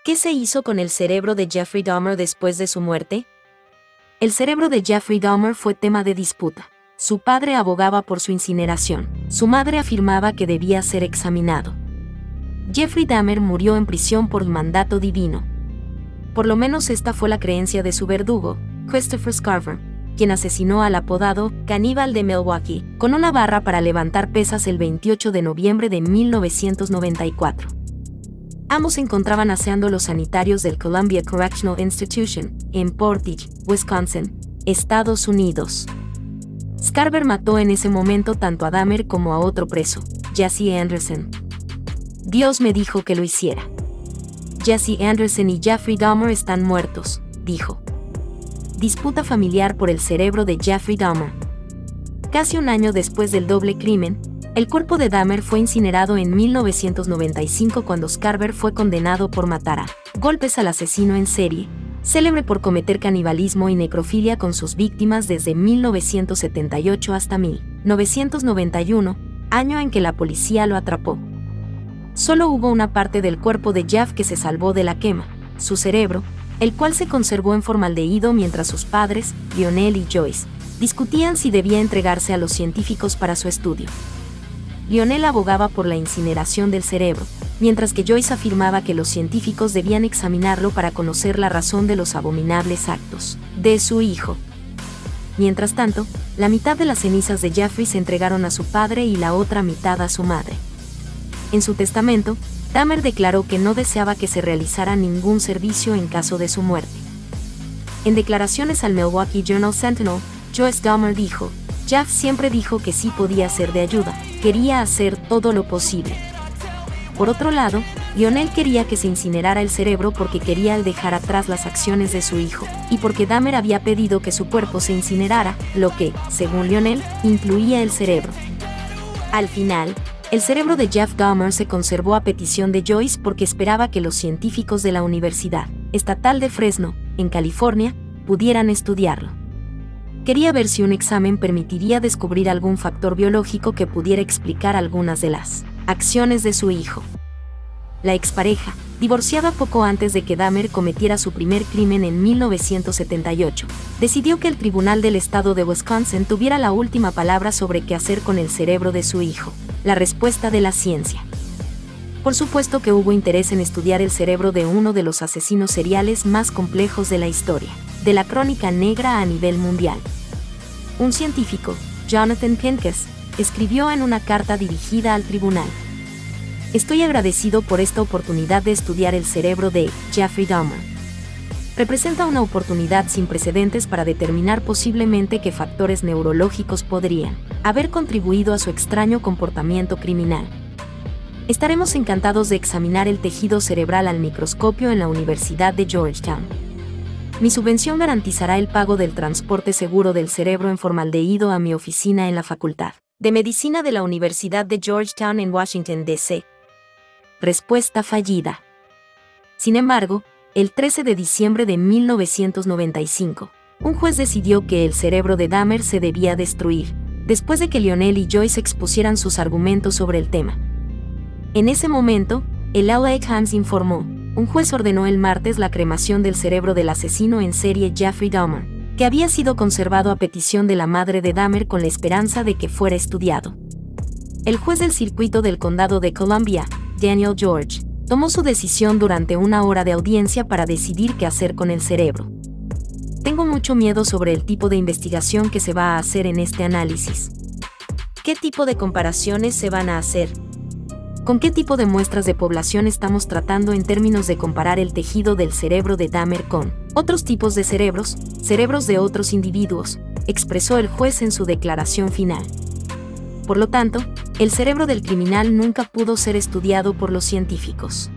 ¿Qué se hizo con el cerebro de Jeffrey Dahmer después de su muerte? El cerebro de Jeffrey Dahmer fue tema de disputa. Su padre abogaba por su incineración. Su madre afirmaba que debía ser examinado. Jeffrey Dahmer murió en prisión por mandato divino. Por lo menos esta fue la creencia de su verdugo, Christopher Scarver, quien asesinó al apodado Caníbal de Milwaukee con una barra para levantar pesas el 28 de noviembre de 1994. Ambos se encontraban aseando los sanitarios del Columbia Correctional Institution, en Portage, Wisconsin, Estados Unidos. Scarver mató en ese momento tanto a Dahmer como a otro preso, Jesse Anderson. Dios me dijo que lo hiciera. Jesse Anderson y Jeffrey Dahmer están muertos, dijo. Disputa familiar por el cerebro de Jeffrey Dahmer. Casi un año después del doble crimen, el cuerpo de Dahmer fue incinerado en 1995 cuando Scarver fue condenado por matar a golpes al asesino en serie, célebre por cometer canibalismo y necrofilia con sus víctimas desde 1978 hasta 1991, año en que la policía lo atrapó. Solo hubo una parte del cuerpo de Jeff que se salvó de la quema, su cerebro, el cual se conservó en formaldehído mientras sus padres, Lionel y Joyce, discutían si debía entregarse a los científicos para su estudio. Lionel abogaba por la incineración del cerebro, mientras que Joyce afirmaba que los científicos debían examinarlo para conocer la razón de los abominables actos de su hijo. Mientras tanto, la mitad de las cenizas de Jeffrey se entregaron a su padre y la otra mitad a su madre. En su testamento, Dahmer declaró que no deseaba que se realizara ningún servicio en caso de su muerte. En declaraciones al Milwaukee Journal Sentinel, Joyce Dahmer dijo: Jeff siempre dijo que sí podía ser de ayuda, quería hacer todo lo posible. Por otro lado, Lionel quería que se incinerara el cerebro porque quería dejar atrás las acciones de su hijo, y porque Dahmer había pedido que su cuerpo se incinerara, lo que, según Lionel, incluía el cerebro. Al final, el cerebro de Jeff Dahmer se conservó a petición de Joyce porque esperaba que los científicos de la Universidad Estatal de Fresno, en California, pudieran estudiarlo. Quería ver si un examen permitiría descubrir algún factor biológico que pudiera explicar algunas de las acciones de su hijo. La expareja, divorciada poco antes de que Dahmer cometiera su primer crimen en 1978, decidió que el Tribunal del Estado de Wisconsin tuviera la última palabra sobre qué hacer con el cerebro de su hijo, la respuesta de la ciencia. Por supuesto que hubo interés en estudiar el cerebro de uno de los asesinos seriales más complejos de la historia, de la crónica negra a nivel mundial. Un científico, Jonathan Pincus, escribió en una carta dirigida al tribunal: Estoy agradecido por esta oportunidad de estudiar el cerebro de Jeffrey Dahmer. Representa una oportunidad sin precedentes para determinar posiblemente qué factores neurológicos podrían haber contribuido a su extraño comportamiento criminal. Estaremos encantados de examinar el tejido cerebral al microscopio en la Universidad de Georgetown. Mi subvención garantizará el pago del transporte seguro del cerebro en formaldehído a mi oficina en la Facultad de Medicina de la Universidad de Georgetown en Washington, D.C. Respuesta fallida. Sin embargo, el 13 de diciembre de 1995, un juez decidió que el cerebro de Dahmer se debía destruir, después de que Lionel y Joyce expusieran sus argumentos sobre el tema. En ese momento, el LA Times informó: un juez ordenó el martes la cremación del cerebro del asesino en serie Jeffrey Dahmer, que había sido conservado a petición de la madre de Dahmer con la esperanza de que fuera estudiado. El juez del circuito del condado de Columbia, Daniel George, tomó su decisión durante una hora de audiencia para decidir qué hacer con el cerebro. Tengo mucho miedo sobre el tipo de investigación que se va a hacer en este análisis. ¿Qué tipo de comparaciones se van a hacer? ¿Con qué tipo de muestras de población estamos tratando en términos de comparar el tejido del cerebro de Dahmer con otros tipos de cerebros de otros individuos?, expresó el juez en su declaración final. Por lo tanto, el cerebro del criminal nunca pudo ser estudiado por los científicos.